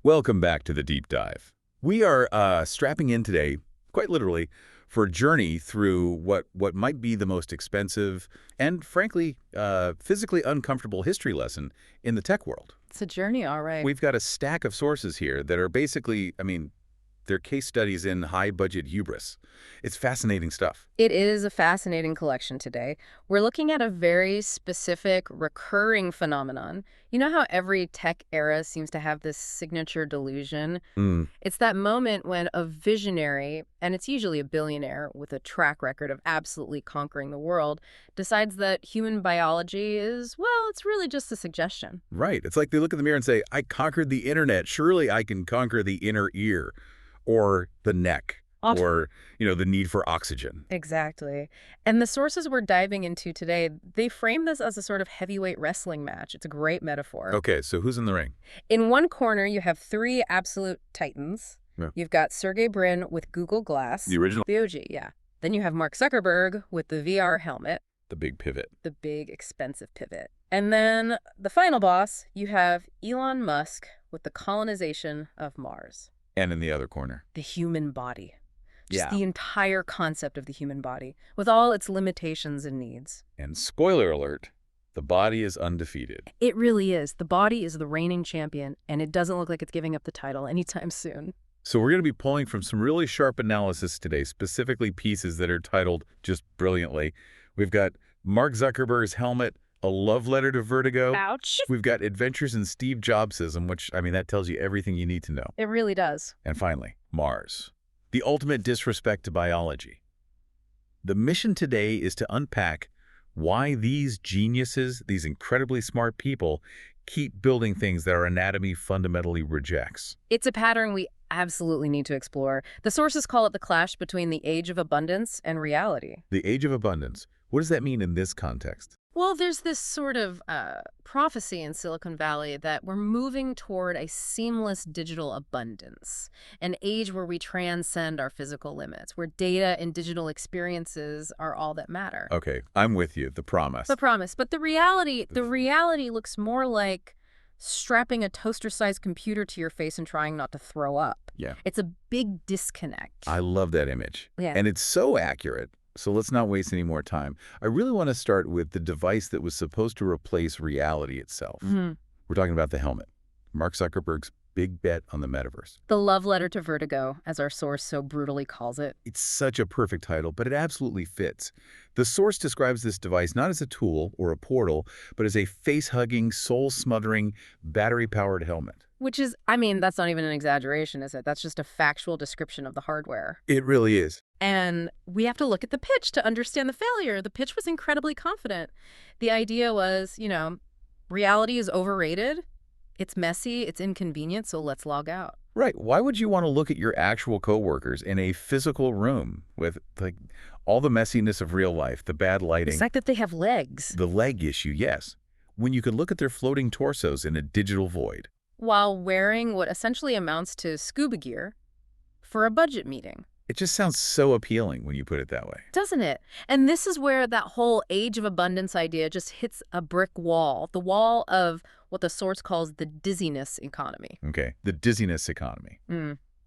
Welcome back to the deep dive. We are strapping in today, quite literally, for a journey through what might be the most expensive and, frankly, physically uncomfortable history lesson in the tech world. It's a journey, all right. We've got a stack of sources here that are basically, they're case studies in high-budget hubris. It's fascinating stuff. It is a fascinating collection today. We're looking at a very specific, recurring phenomenon. You know how every tech era seems to have this signature delusion? It's that moment when a visionary, and it's usually a billionaire with a track record of absolutely conquering the world, decides that human biology is, well, it's really just a suggestion. Right. It's like they look in the mirror and say, I conquered the internet. Surely I can conquer the inner ear or the neck. Or, the need for oxygen. Exactly. And the sources we're diving into today, they frame this as a sort of heavyweight wrestling match. It's a great metaphor. Okay, so who's in the ring? In one corner, you have three absolute titans. Yeah. You've got Sergey Brin with Google Glass. The original? The OG, yeah. Then you have Mark Zuckerberg with the VR helmet. The big pivot. The big, expensive pivot. And then the final boss, you have Elon Musk with the colonization of Mars. And in the other corner? The human body. Just Yeah. the entire concept of the human body, with all its limitations and needs. And spoiler alert, the body is undefeated. It really is. The body is the reigning champion, and it doesn't look like it's giving up the title anytime soon. So we're going to be pulling from some really sharp analysis today, specifically pieces that are titled just brilliantly. We've got Mark Zuckerberg's helmet, a love letter to vertigo. Ouch. We've got adventures in Steve Jobsism, which, that tells you everything you need to know. It really does. And finally, Mars. The ultimate disrespect to biology. The mission today is to unpack why these geniuses, these incredibly smart people, keep building things that our anatomy fundamentally rejects. It's a pattern we absolutely need to explore. The sources call it the clash between the age of abundance and reality. The age of abundance. What does that mean in this context? Well, there's this sort of prophecy in Silicon Valley that we're moving toward a seamless digital abundance, an age where we transcend our physical limits, where data and digital experiences are all that matter. Okay, I'm with you. The promise. The promise. But the reality looks more like strapping a toaster-sized computer to your face and trying not to throw up. Yeah. It's a big disconnect. I love that image. Yeah. And it's so accurate. So let's not waste any more time. I really want to start with the device that was supposed to replace reality itself. We're talking about the helmet. Mark Zuckerberg's big bet on the metaverse. The love letter to vertigo, as our source so brutally calls it. It's such a perfect title, but it absolutely fits. The source describes this device not as a tool or a portal, but as a face-hugging, soul-smothering, battery-powered helmet. Which is, that's not even an exaggeration, is it? That's just a factual description of the hardware. It really is. And we have to look at the pitch to understand the failure. The pitch was incredibly confident. The idea was, reality is overrated, it's messy, it's inconvenient, so let's log out. Right. Why would you want to look at your actual coworkers in a physical room with, all the messiness of real life, the bad lighting? The fact that they have legs. The leg issue, yes. When you could look at their floating torsos in a digital void. While wearing what essentially amounts to scuba gear for a budget meeting. It just sounds so appealing when you put it that way. Doesn't it? And this is where that whole age of abundance idea just hits a brick wall. The wall of what the source calls the dizziness economy. Okay, the dizziness economy.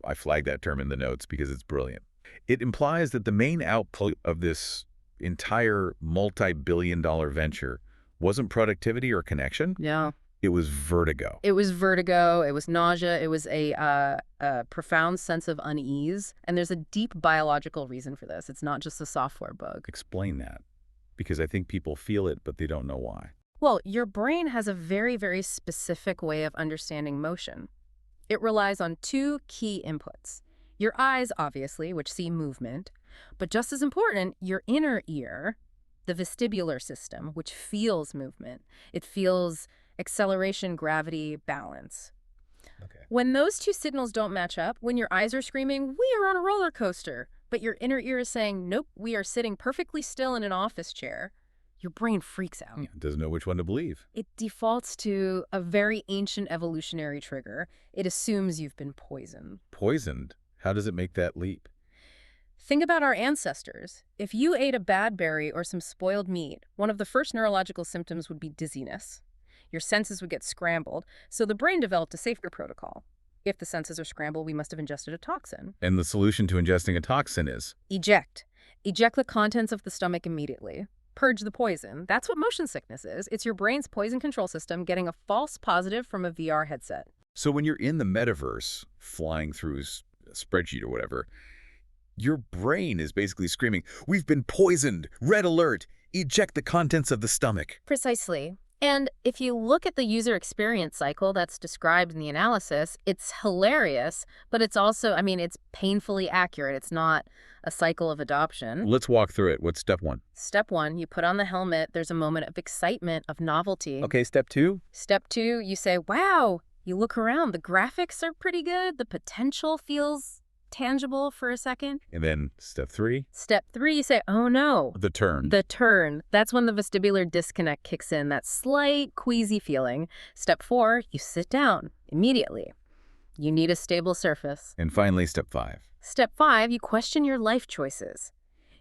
I flagged that term in the notes because it's brilliant. It implies that the main output of this entire multi-billion-dollar venture wasn't productivity or connection. Yeah. It was vertigo. It was vertigo. It was nausea. It was a profound sense of unease. And there's a deep biological reason for this. It's not just a software bug. Explain that. Because I think people feel it, but they don't know why. Well, your brain has a very, very specific way of understanding motion. It relies on two key inputs. Your eyes, obviously, which see movement. But just as important, your inner ear, the vestibular system, which feels movement. It feels acceleration, gravity, balance. Okay. When those two signals don't match up, when your eyes are screaming, we are on a roller coaster, but your inner ear is saying, nope, we are sitting perfectly still in an office chair, your brain freaks out. It doesn't know which one to believe. It defaults to a very ancient evolutionary trigger. It assumes you've been poisoned. Poisoned? How does it make that leap? Think about our ancestors. If you ate a bad berry or some spoiled meat, one of the first neurological symptoms would be dizziness. Your senses would get scrambled, so the brain developed a safety protocol. If the senses are scrambled, we must have ingested a toxin. And the solution to ingesting a toxin is? Eject. Eject the contents of the stomach immediately. Purge the poison. That's what motion sickness is. It's your brain's poison control system getting a false positive from a VR headset. So when you're in the metaverse, flying through a spreadsheet or whatever, your brain is basically screaming, "We've been poisoned! Red alert! Eject the contents of the stomach!" Precisely. And if you look at the user experience cycle that's described in the analysis, it's hilarious, but it's also, it's painfully accurate. It's not a cycle of adoption. Let's walk through it. What's step one? Step one, you put on the helmet. There's a moment of excitement, of novelty. Okay, step two? Step two, you say, wow. You look around. The graphics are pretty good. The potential feels tangible for a second. And then step three? Step three, you say, oh no. The turn. The turn. That's when the vestibular disconnect kicks in, that slight queasy feeling. Step four, you sit down immediately. You need a stable surface. And finally, step five. Step five, you question your life choices.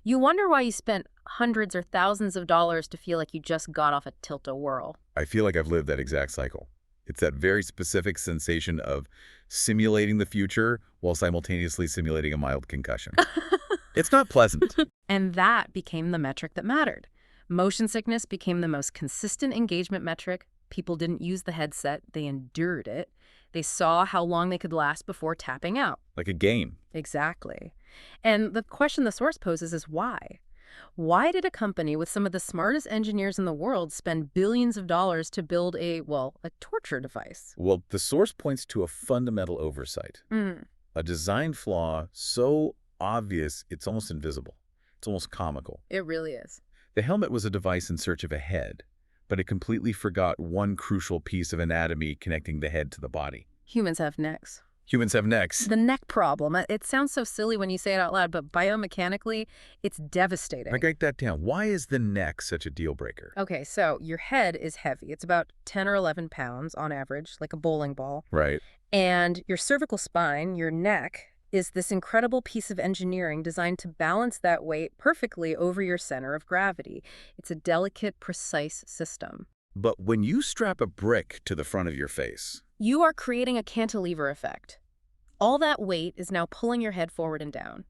You wonder why you spent hundreds or thousands of dollars to feel like you just got off a tilt-a-whirl. I feel like I've lived that exact cycle. It's that very specific sensation of simulating the future while simultaneously simulating a mild concussion. It's not pleasant. And that became the metric that mattered. Motion sickness became the most consistent engagement metric. People didn't use the headset. They endured it. They saw how long they could last before tapping out. Like a game. Exactly. And the question the source poses is why? Why did a company with some of the smartest engineers in the world spend billions of dollars to build a torture device? Well, the source points to a fundamental oversight. A design flaw so obvious it's almost invisible. It's almost comical. It really is. The helmet was a device in search of a head, but it completely forgot one crucial piece of anatomy connecting the head to the body. Humans have necks. Humans have necks. The neck problem. It sounds so silly when you say it out loud, but biomechanically, it's devastating. Write that down. Why is the neck such a deal breaker? Okay, so your head is heavy. It's about 10 or 11 pounds on average, like a bowling ball. Right. And your cervical spine, your neck, is this incredible piece of engineering designed to balance that weight perfectly over your center of gravity. It's a delicate, precise system. But when you strap a brick to the front of your face, you are creating a cantilever effect. All that weight is now pulling your head forward and down.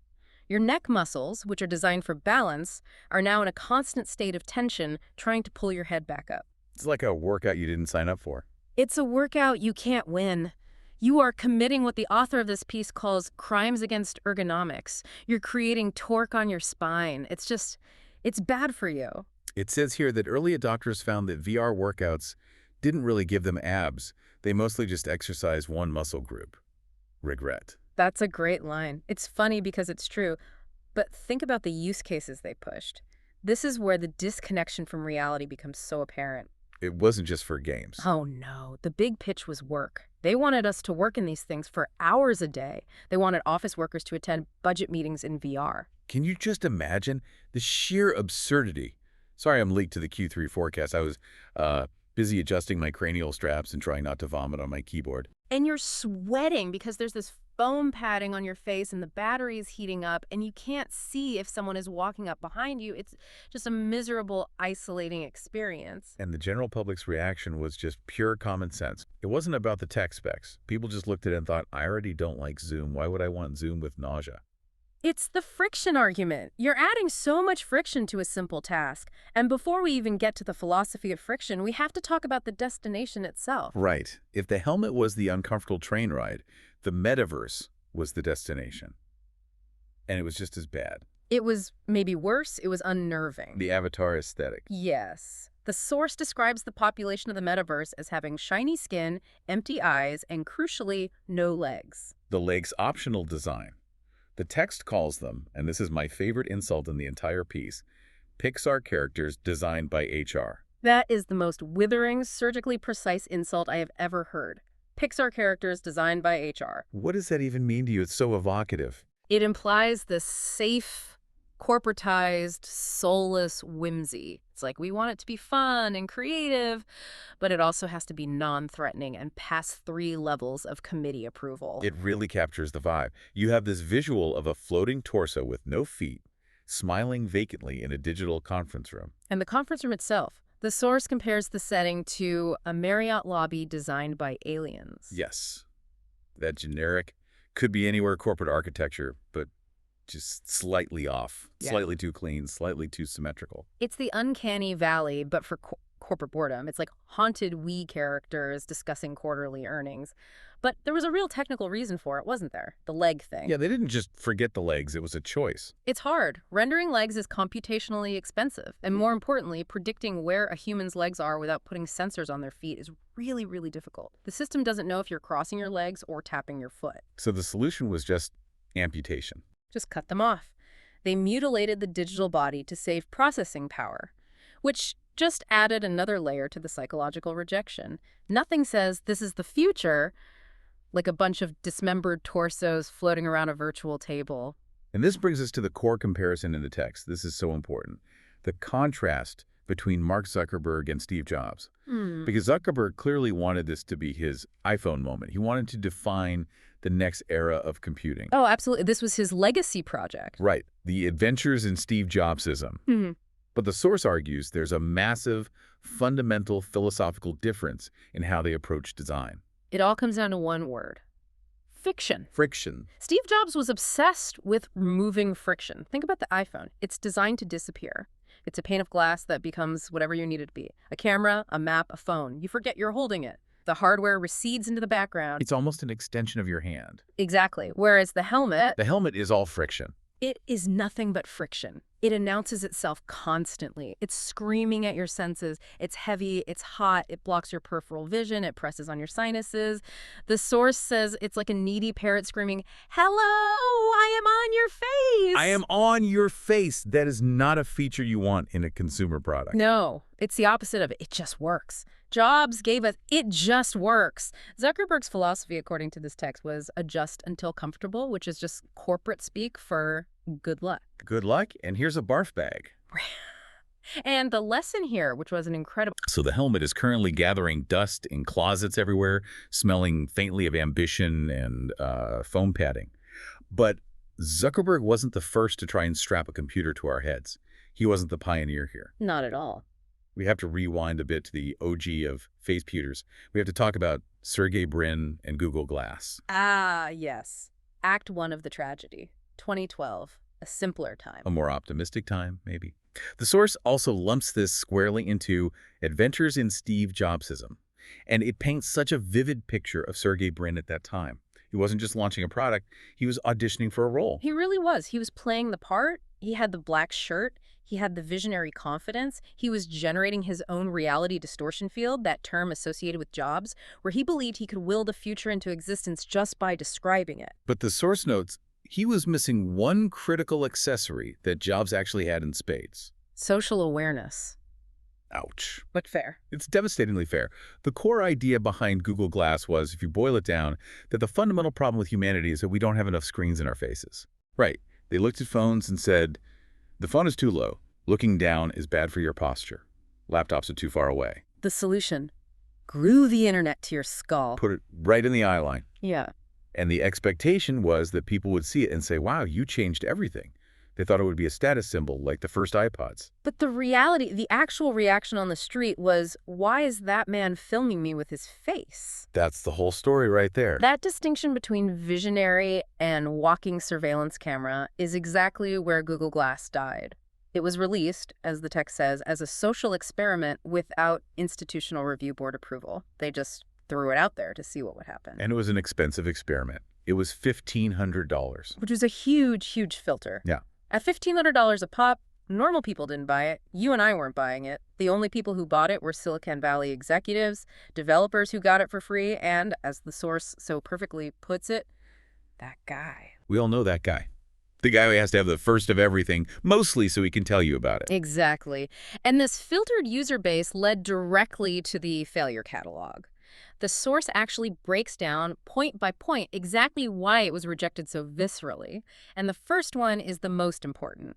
Your neck muscles, which are designed for balance, are now in a constant state of tension, trying to pull your head back up. It's like a workout you didn't sign up for. It's a workout you can't win. You are committing what the author of this piece calls crimes against ergonomics. You're creating torque on your spine. It's bad for you. It says here that early adopters found that VR workouts didn't really give them abs. They mostly just exercised one muscle group. Regret. That's a great line. It's funny because it's true, but think about the use cases they pushed. This is where the disconnection from reality becomes so apparent. It wasn't just for games. Oh no, the big pitch was work. They wanted us to work in these things for hours a day. They wanted office workers to attend budget meetings in VR. Can you just imagine the sheer absurdity? Sorry I'm leaked to the Q3 forecast. I was busy adjusting my cranial straps and trying not to vomit on my keyboard. And you're sweating because there's this foam padding on your face and the battery is heating up and you can't see if someone is walking up behind you. It's just a miserable, isolating experience. And the general public's reaction was just pure common sense. It wasn't about the tech specs. People just looked at it and thought, I already don't like Zoom. Why would I want Zoom with nausea? It's the friction argument. You're adding so much friction to a simple task. And before we even get to the philosophy of friction, we have to talk about the destination itself. Right. If the helmet was the uncomfortable train ride, the metaverse was the destination. And it was just as bad. It was maybe worse. It was unnerving. The avatar aesthetic. Yes. The source describes the population of the metaverse as having shiny skin, empty eyes, and crucially, no legs. The legs optional design. The text calls them, and this is my favorite insult in the entire piece, Pixar characters designed by HR. That is the most withering, surgically precise insult I have ever heard. Pixar characters designed by HR. What does that even mean to you? It's so evocative. It implies this safe, corporatized, soulless whimsy. It's like we want it to be fun and creative, but it also has to be non-threatening and pass 3 levels of committee approval. It really captures the vibe. You have this visual of a floating torso with no feet, smiling vacantly in a digital conference room. And the conference room itself. The source compares the setting to a Marriott lobby designed by aliens. Yes. That generic could be anywhere corporate architecture, but just slightly off, Yeah. slightly too clean, slightly too symmetrical. It's the uncanny valley, but for corporate boredom. It's like haunted we characters discussing quarterly earnings. But there was a real technical reason for it, wasn't there? The leg thing. Yeah, they didn't just forget the legs. It was a choice. It's hard. Rendering legs is computationally expensive. And more importantly, predicting where a human's legs are without putting sensors on their feet is really, really difficult. The system doesn't know if you're crossing your legs or tapping your foot. So the solution was just amputation. Just cut them off. They mutilated the digital body to save processing power, which just added another layer to the psychological rejection. Nothing says this is the future, like a bunch of dismembered torsos floating around a virtual table. And this brings us to the core comparison in the text. This is so important. The contrast between Mark Zuckerberg and Steve Jobs. Because Zuckerberg clearly wanted this to be his iPhone moment. He wanted to define the next era of computing. Oh, absolutely. This was his legacy project. Right. The adventures in Steve Jobsism. But the source argues there's a massive, fundamental philosophical difference in how they approach design. It all comes down to one word. Fiction. Friction. Steve Jobs was obsessed with removing friction. Think about the iPhone. It's designed to disappear. It's a pane of glass that becomes whatever you need it to be. A camera, a map, a phone. You forget you're holding it. The hardware recedes into the background. It's almost an extension of your hand. Exactly. Whereas the helmet, The helmet is all friction. it is nothing but friction. It announces itself constantly. It's screaming at your senses. It's heavy, it's hot, it blocks your peripheral vision, it presses on your sinuses. The source says it's like a needy parrot screaming, "Hello, I am on your face." I am on your face. That is not a feature you want in a consumer product. No, it's the opposite of it. It just works. Jobs gave us, it just works. Zuckerberg's philosophy, according to this text, was adjust until comfortable, which is just corporate speak for good luck. Good luck, and here's a barf bag. And the lesson here, which was an incredible... So the helmet is currently gathering dust in closets everywhere, smelling faintly of ambition and foam padding. But Zuckerberg wasn't the first to try and strap a computer to our heads. He wasn't the pioneer here. Not at all. We have to rewind a bit to the OG of face pewters. We have to talk about Sergey Brin and Google Glass. Ah, yes. Act 1 of the tragedy. 2012. A simpler time. A more optimistic time, maybe. The source also lumps this squarely into adventures in Steve Jobsism. And it paints such a vivid picture of Sergey Brin at that time. He wasn't just launching a product, he was auditioning for a role. He really was. He was playing the part. He had the black shirt. He had the visionary confidence. He was generating his own reality distortion field, that term associated with Jobs, where he believed he could will the future into existence just by describing it. But the source notes he was missing one critical accessory that Jobs actually had in spades. Social awareness. Ouch. But fair. It's devastatingly fair. The core idea behind Google Glass was, if you boil it down, that the fundamental problem with humanity is that we don't have enough screens in our faces. Right. They looked at phones and said, the phone is too low. Looking down is bad for your posture. Laptops are too far away. The solution. Glue the internet to your skull. Put it right in the eye line. Yeah. And the expectation was that people would see it and say, wow, you changed everything. They thought it would be a status symbol like the first iPods. But the reality, the actual reaction on the street was, why is that man filming me with his face? That's the whole story right there. That distinction between visionary and walking surveillance camera is exactly where Google Glass died. It was released, as the text says, as a social experiment without institutional review board approval. They just threw it out there to see what would happen. And it was an expensive experiment. It was $1,500. Which was a huge, huge filter. Yeah. At $1,500 a pop, normal people didn't buy it. You and I weren't buying it. The only people who bought it were Silicon Valley executives, developers who got it for free, and, as the source so perfectly puts it, that guy. We all know that guy. The guy who has to have the first of everything, mostly so he can tell you about it. Exactly. And this filtered user base led directly to the failure catalog. The source actually breaks down, point by point, exactly why it was rejected so viscerally. And the first one is the most important,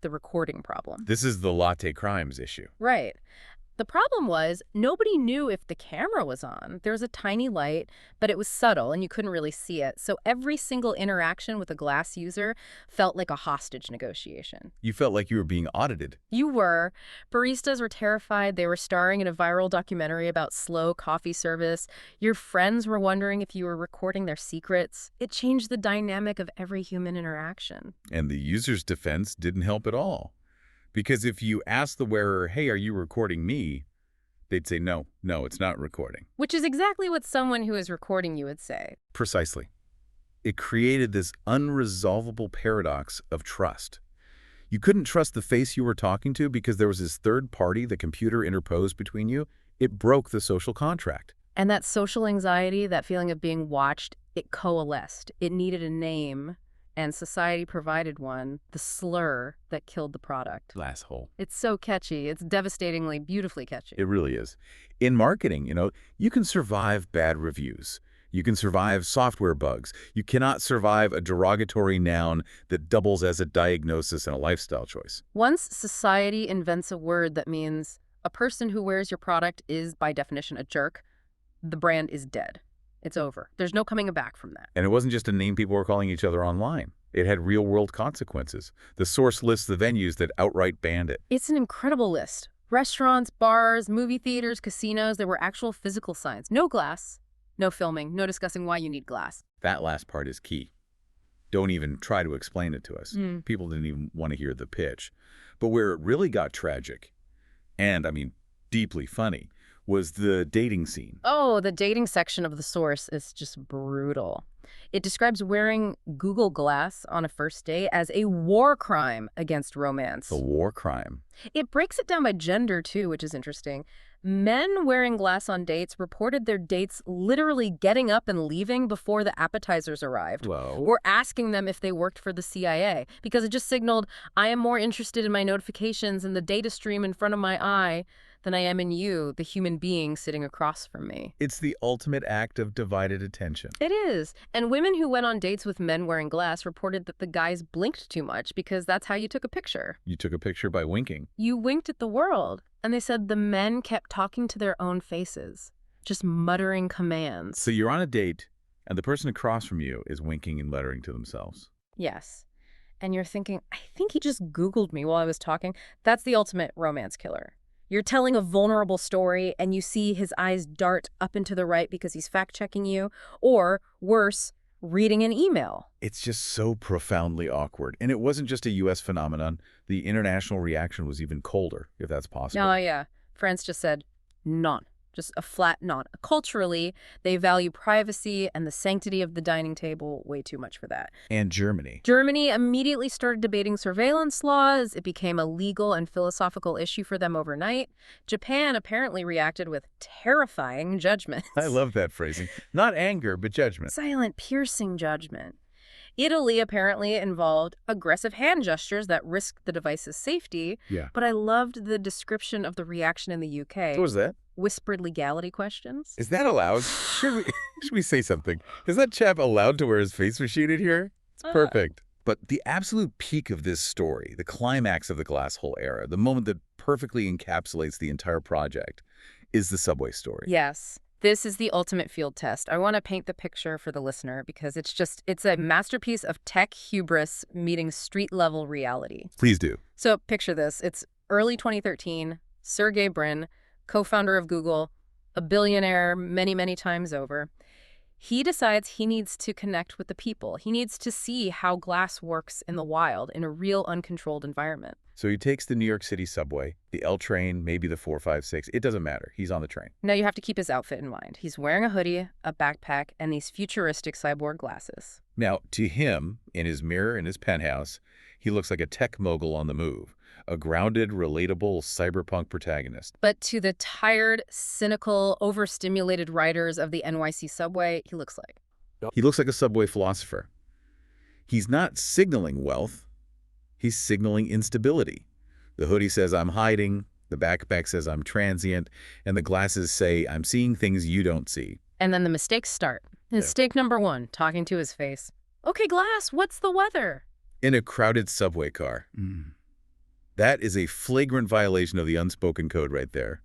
the recording problem. This is the latte crimes issue. Right. The problem was nobody knew if the camera was on. There was a tiny light, but it was subtle and you couldn't really see it. So every single interaction with a glass user felt like a hostage negotiation. You felt like you were being audited. You were. Baristas were terrified. They were starring in a viral documentary about slow coffee service. Your friends were wondering if you were recording their secrets. It changed the dynamic of every human interaction. And the user's defense didn't help at all. Because if you ask the wearer, hey, are you recording me? They'd say, no, it's not recording. Which is exactly what someone who is recording you would say. Precisely. It created this unresolvable paradox of trust. You couldn't trust the face you were talking to because there was this third party the computer interposed between you. It broke the social contract. And that social anxiety, that feeling of being watched, it coalesced. It needed a name. And society provided one, the slur that killed the product. Asshole. It's so catchy. It's devastatingly, beautifully catchy. It really is. In marketing, you can survive bad reviews. You can survive software bugs. You cannot survive a derogatory noun that doubles as a diagnosis and a lifestyle choice. Once society invents a word that means a person who wears your product is, by definition, a jerk, the brand is dead. It's over. There's no coming back from that. And it wasn't just a name people were calling each other online. It had real-world consequences. The source lists the venues that outright banned it. It's an incredible list. Restaurants, bars, movie theaters, casinos, there were actual physical signs. No glass, no filming, no discussing why you need glass. That last part is key. Don't even try to explain it to us. People didn't even want to hear the pitch. But where it really got tragic, and, deeply funny, was the dating scene. Oh, the dating section of the source is just brutal. It describes wearing Google Glass on a first date as a war crime against romance. A war crime. It breaks it down by gender, too, which is interesting. Men wearing glass on dates reported their dates literally getting up and leaving before the appetizers arrived. Whoa. Or asking them if they worked for the CIA, because it just signaled, I am more interested in my notifications and the data stream in front of my eye than I am in you, the human being sitting across from me. It's the ultimate act of divided attention. It is. And women who went on dates with men wearing glass reported that the guys blinked too much because that's how you took a picture. You took a picture by winking. You winked at the world. And they said the men kept talking to their own faces, just muttering commands. So you're on a date, and the person across from you is winking and muttering to themselves. Yes. And you're thinking, I think he just Googled me while I was talking. That's the ultimate romance killer. You're telling a vulnerable story, and you see his eyes dart up and to the right because he's fact-checking you, or, worse, reading an email. It's just so profoundly awkward. And it wasn't just a U.S. phenomenon. The international reaction was even colder, if that's possible. Oh, yeah. France just said, none. Just a flat none. Culturally, they value privacy and the sanctity of the dining table way too much for that. And Germany. Germany immediately started debating surveillance laws. It became a legal and philosophical issue for them overnight. Japan apparently reacted with terrifying judgment. I love that phrasing. Not anger, but judgment. Silent, piercing judgment. Italy apparently involved aggressive hand gestures that risked the device's safety. Yeah. But I loved the description of the reaction in the UK. What was that? Whispered legality questions. Is that allowed? Should we say something? Is that chap allowed to wear his face machine in here? It's perfect. But the absolute peak of this story, the climax of the glass hole era, the moment that perfectly encapsulates the entire project, is the subway story. Yes. This is the ultimate field test. I want to paint the picture for the listener because it's a masterpiece of tech hubris meeting street-level reality. Please do. So picture this. It's early 2013. Sergey Brin, co-founder of Google, a billionaire many, many times over. He decides he needs to connect with the people. He needs to see how glass works in the wild in a real uncontrolled environment. So he takes the New York City subway, the L train, maybe the 456. It doesn't matter. He's on the train. Now you have to keep his outfit in mind. He's wearing a hoodie, a backpack, and these futuristic cyborg glasses. Now, to him, in his mirror in his penthouse, he looks like a tech mogul on the move, a grounded, relatable cyberpunk protagonist. But to the tired, cynical, overstimulated riders of the NYC subway, he looks like a subway philosopher. He's not signaling wealth. He's signaling instability. The hoodie says, I'm hiding. The backpack says, I'm transient. And the glasses say, I'm seeing things you don't see. And then the mistakes start. Mistake number 1, talking to his face. Okay, glass, what's the weather? In a crowded subway car. That is a flagrant violation of the unspoken code right there.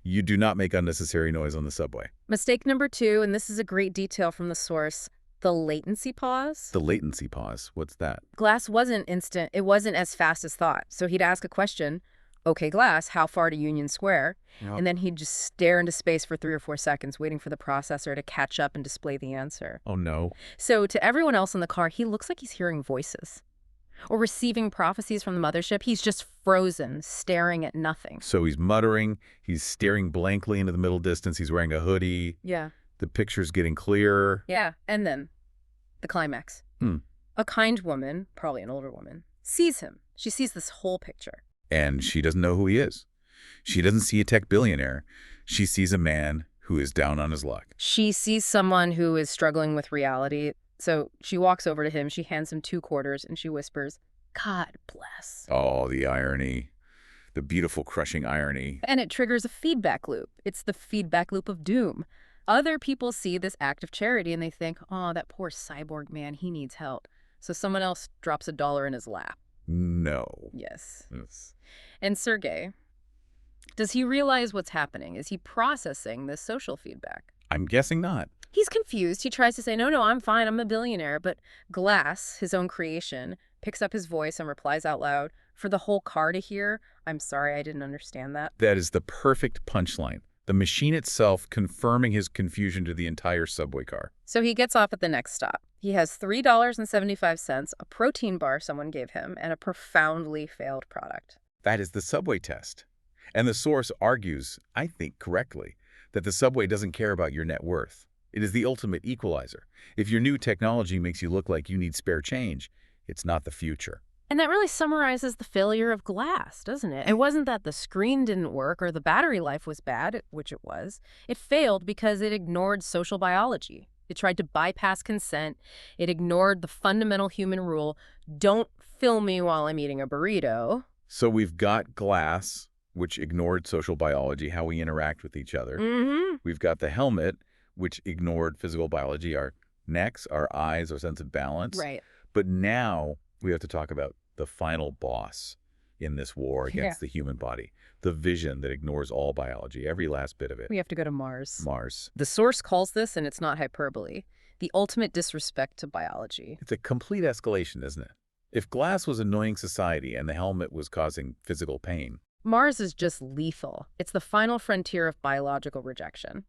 You do not make unnecessary noise on the subway. Mistake number 2, and this is a great detail from the source, the latency pause. The latency pause, what's that? Glass wasn't instant. It wasn't as fast as thought. So he'd ask a question, okay, Glass, how far to Union Square? Yep. And then he'd just stare into space for 3 or 4 seconds, waiting for the processor to catch up and display the answer. Oh, no. So to everyone else in the car, he looks like he's hearing voices or receiving prophecies from the mothership. He's just frozen, staring at nothing. So he's muttering, he's staring blankly into the middle distance, he's wearing a hoodie. Yeah. The picture's getting clearer. Yeah, and then the climax. Hmm. A kind woman, probably an older woman, sees him. She sees this whole picture. And she doesn't know who he is. She doesn't see a tech billionaire. She sees a man who is down on his luck. She sees someone who is struggling with reality. So she walks over to him, she hands him 2 quarters, and she whispers, God bless. Oh, the irony. The beautiful, crushing irony. And it triggers a feedback loop. It's the feedback loop of doom. Other people see this act of charity and they think, oh, that poor cyborg man, he needs help. So someone else drops $1 in his lap. No. Yes. Yes. And Sergey, does he realize what's happening? Is he processing this social feedback? I'm guessing not. He's confused. He tries to say, no, I'm fine. I'm a billionaire. But Glass, his own creation, picks up his voice and replies out loud for the whole car to hear, I'm sorry, I didn't understand that. That is the perfect punchline. The machine itself confirming his confusion to the entire subway car. So he gets off at the next stop. He has $3.75, a protein bar someone gave him, and a profoundly failed product. That is the subway test. And the source argues, I think correctly, that the subway doesn't care about your net worth. It is the ultimate equalizer. If your new technology makes you look like you need spare change, it's not the future. And that really summarizes the failure of Glass, doesn't it? It wasn't that the screen didn't work or the battery life was bad, which it was. It failed because it ignored social biology. It tried to bypass consent. It ignored the fundamental human rule, don't film me while I'm eating a burrito. So we've got Glass, which ignored social biology, how we interact with each other. Mm-hmm. We've got the helmet, which ignored physical biology, our necks, our eyes, our sense of balance. Right. But now we have to talk about the final boss in this war against the human body, the vision that ignores all biology, every last bit of it. We have to go to Mars. Mars. The source calls this, and it's not hyperbole, the ultimate disrespect to biology. It's a complete escalation, isn't it? If Glass was annoying society and the helmet was causing physical pain. Mars is just lethal. It's the final frontier of biological rejection.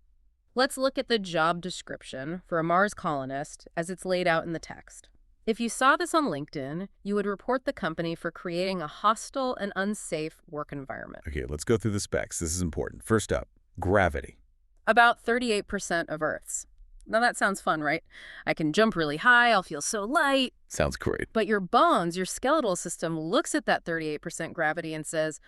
Let's look at the job description for a Mars colonist as it's laid out in the text. If you saw this on LinkedIn, you would report the company for creating a hostile and unsafe work environment. Okay, let's go through the specs. This is important. First up, gravity. About 38% of Earth's. Now that sounds fun, right? I can jump really high, I'll feel so light. Sounds great. But your bones, your skeletal system looks at that 38% gravity and says,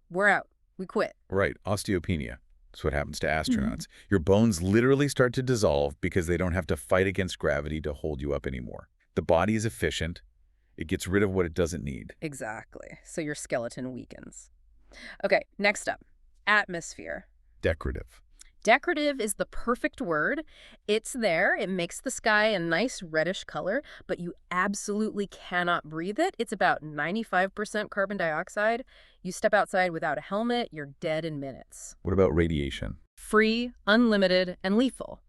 we're out, we quit. Right, osteopenia. That's what happens to astronauts. Your bones literally start to dissolve because they don't have to fight against gravity to hold you up anymore. The body is efficient. It gets rid of what it doesn't need. Exactly. So your skeleton weakens. Okay, next up, atmosphere. Decorative. Decorative is the perfect word. It's there. It makes the sky a nice reddish color, but you absolutely cannot breathe it. It's about 95% carbon dioxide. You step outside without a helmet, you're dead in minutes. What about radiation? Free, unlimited, and lethal.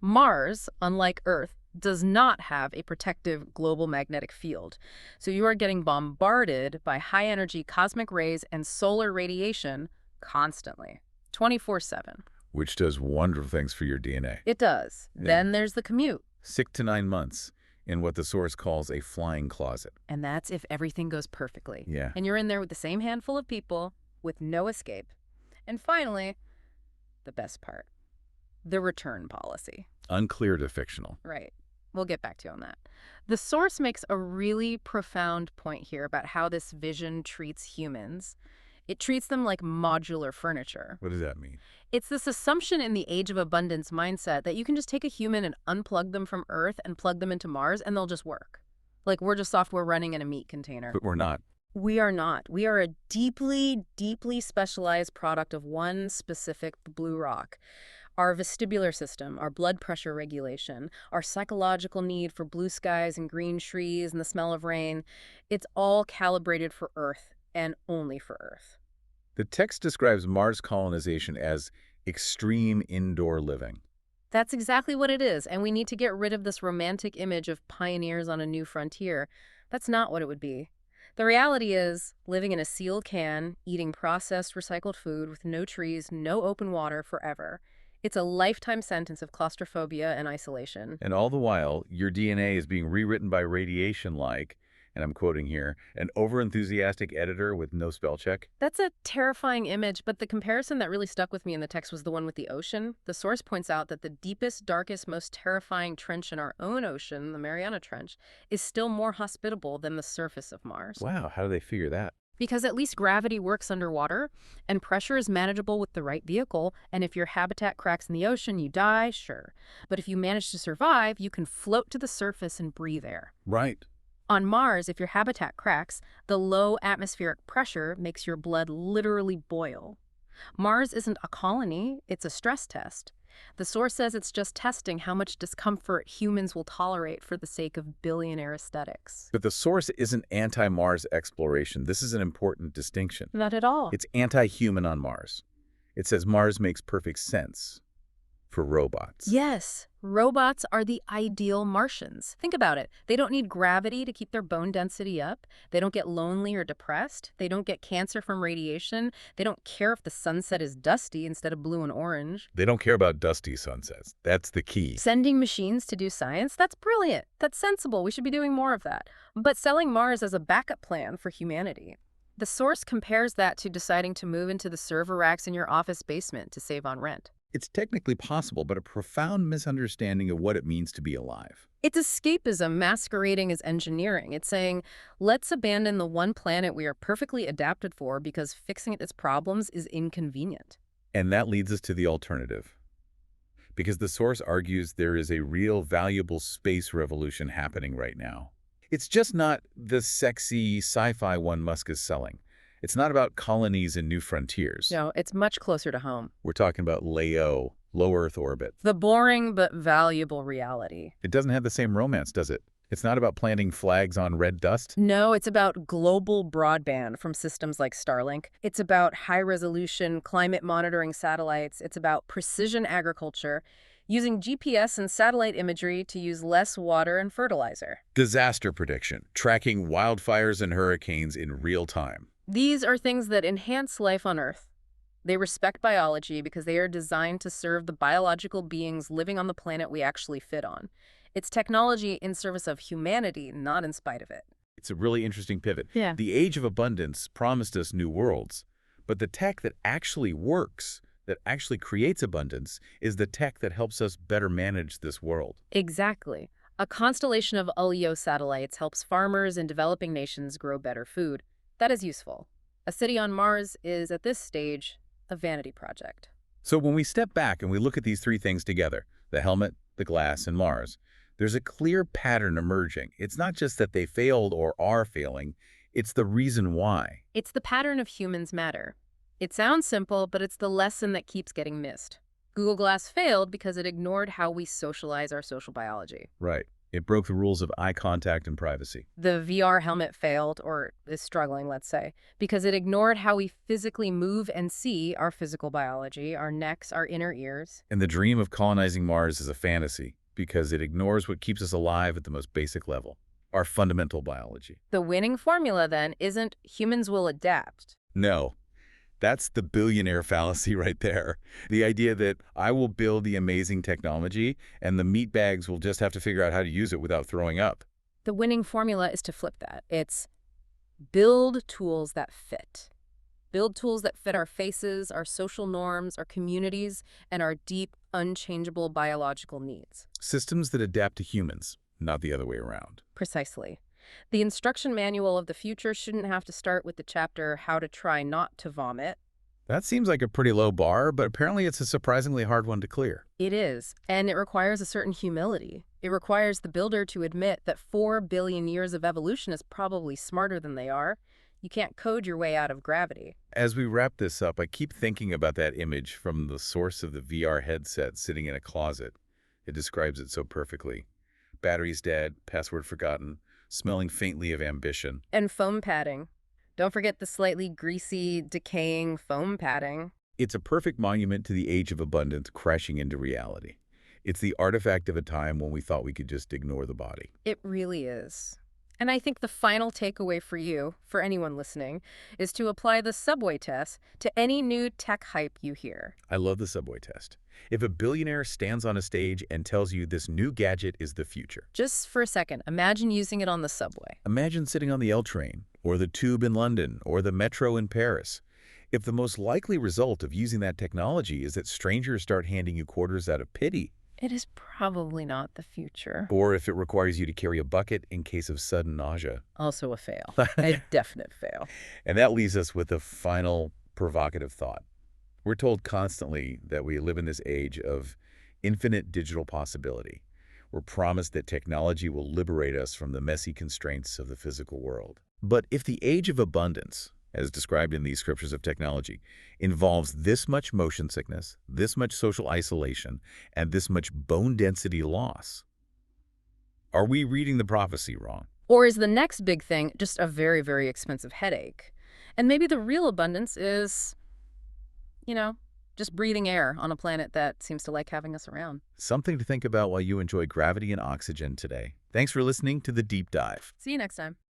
Mars, unlike Earth, does not have a protective global magnetic field. So you are getting bombarded by high-energy cosmic rays and solar radiation constantly, 24/7. Which does wonderful things for your DNA. It does. Yeah. Then there's the commute. 6 to 9 months in what the source calls a flying closet. And that's if everything goes perfectly. Yeah. And you're in there with the same handful of people with no escape. And finally, the best part, the return policy. Unclear to fictional. Right. We'll get back to you on that. The source makes a really profound point here about how this vision treats humans. It treats them like modular furniture. What does that mean? It's this assumption in the age of abundance mindset that you can just take a human and unplug them from Earth and plug them into Mars and they'll just work. Like we're just software running in a meat container. But we're not. We are not. We are a deeply, deeply specialized product of one specific blue rock. Our vestibular system, our blood pressure regulation, our psychological need for blue skies and green trees and the smell of rain, it's all calibrated for Earth and only for Earth. The text describes Mars colonization as extreme indoor living. That's exactly what it is, and we need to get rid of this romantic image of pioneers on a new frontier. That's not what it would be. The reality is living in a sealed can, eating processed recycled food with no trees, no open water forever. It's a lifetime sentence of claustrophobia and isolation. And all the while, your DNA is being rewritten by radiation like, and I'm quoting here, an overenthusiastic editor with no spell check. That's a terrifying image, but the comparison that really stuck with me in the text was the one with the ocean. The source points out that the deepest, darkest, most terrifying trench in our own ocean, the Mariana Trench, is still more hospitable than the surface of Mars. Wow, how do they figure that? Because at least gravity works underwater, and pressure is manageable with the right vehicle, and if your habitat cracks in the ocean, you die, sure. But if you manage to survive, you can float to the surface and breathe air. Right. On Mars, if your habitat cracks, the low atmospheric pressure makes your blood literally boil. Mars isn't a colony, it's a stress test. The source says it's just testing how much discomfort humans will tolerate for the sake of billionaire aesthetics. But the source isn't anti-Mars exploration. This is an important distinction. Not at all. It's anti-human on Mars. It says Mars makes perfect sense for robots. Yes, robots are the ideal Martians. Think about it. They don't need gravity to keep their bone density up. They don't get lonely or depressed. They don't get cancer from radiation. They don't care if the sunset is dusty instead of blue and orange. They don't care about dusty sunsets. That's the key. Sending machines to do science? That's brilliant. That's sensible. We should be doing more of that. But selling Mars as a backup plan for humanity. The source compares that to deciding to move into the server racks in your office basement to save on rent. It's technically possible, but a profound misunderstanding of what it means to be alive. It's escapism masquerading as engineering. It's saying, let's abandon the one planet we are perfectly adapted for because fixing its problems is inconvenient. And that leads us to the alternative. Because the source argues there is a real valuable space revolution happening right now. It's just not the sexy sci-fi one Musk is selling. It's not about colonies and new frontiers. No, it's much closer to home. We're talking about LEO, low Earth orbit. The boring but valuable reality. It doesn't have the same romance, does it? It's not about planting flags on red dust. No, it's about global broadband from systems like Starlink. It's about high-resolution climate monitoring satellites. It's about precision agriculture, using GPS and satellite imagery to use less water and fertilizer. Disaster prediction, tracking wildfires and hurricanes in real time. These are things that enhance life on Earth. They respect biology because they are designed to serve the biological beings living on the planet we actually fit on. It's technology in service of humanity, not in spite of it. It's a really interesting pivot. Yeah. The age of abundance promised us new worlds, but the tech that actually works, that actually creates abundance, is the tech that helps us better manage this world. Exactly. A constellation of LEO satellites helps farmers in developing nations grow better food. That is useful. A city on Mars is, at this stage, a vanity project. So when we step back and we look at these three things together, the helmet, the glass, and Mars, there's a clear pattern emerging. It's not just that they failed or are failing, it's the reason why. It's the pattern of humans matter. It sounds simple, but it's the lesson that keeps getting missed. Google Glass failed because it ignored how we socialize our social biology. Right. It broke the rules of eye contact and privacy. The VR helmet failed, or is struggling, let's say, because it ignored how we physically move and see our physical biology, our necks, our inner ears. And the dream of colonizing Mars is a fantasy because it ignores what keeps us alive at the most basic level, our fundamental biology. The winning formula, then, isn't humans will adapt. No. That's the billionaire fallacy right there. The idea that I will build the amazing technology and the meatbags will just have to figure out how to use it without throwing up. The winning formula is to flip that. It's build tools that fit. Build tools that fit our faces, our social norms, our communities, and our deep, unchangeable biological needs. Systems that adapt to humans, not the other way around. Precisely. The instruction manual of the future shouldn't have to start with the chapter How to Try Not to Vomit. That seems like a pretty low bar, but apparently it's a surprisingly hard one to clear. It is, and it requires a certain humility. It requires the builder to admit that 4 billion years of evolution is probably smarter than they are. You can't code your way out of gravity. As we wrap this up, I keep thinking about that image from the source of the VR headset sitting in a closet. It describes it so perfectly. Batteries dead, password forgotten, smelling faintly of ambition. And foam padding. Don't forget the slightly greasy, decaying foam padding. It's a perfect monument to the age of abundance crashing into reality. It's the artifact of a time when we thought we could just ignore the body. It really is. And I think the final takeaway for you, for anyone listening, is to apply the subway test to any new tech hype you hear. I love the subway test. If a billionaire stands on a stage and tells you this new gadget is the future, Just for a second, imagine using it on the subway. imagine sitting on the L train, or the tube in London, or the metro in Paris. If the most likely result of using that technology is that strangers start handing you quarters out of pity, It is probably not the future. or if it requires you to carry a bucket in case of sudden nausea. Also a fail. A definite fail. And that leaves us with a final provocative thought. We're told constantly that we live in this age of infinite digital possibility. We're promised that technology will liberate us from the messy constraints of the physical world. But if the age of abundance, as described in these scriptures of technology, involves this much motion sickness, this much social isolation, and this much bone density loss, are we reading the prophecy wrong? Or is the next big thing just a very, very expensive headache? And maybe the real abundance is, just breathing air on a planet that seems to like having us around. Something to think about while you enjoy gravity and oxygen today. Thanks for listening to The Deep Dive. See you next time.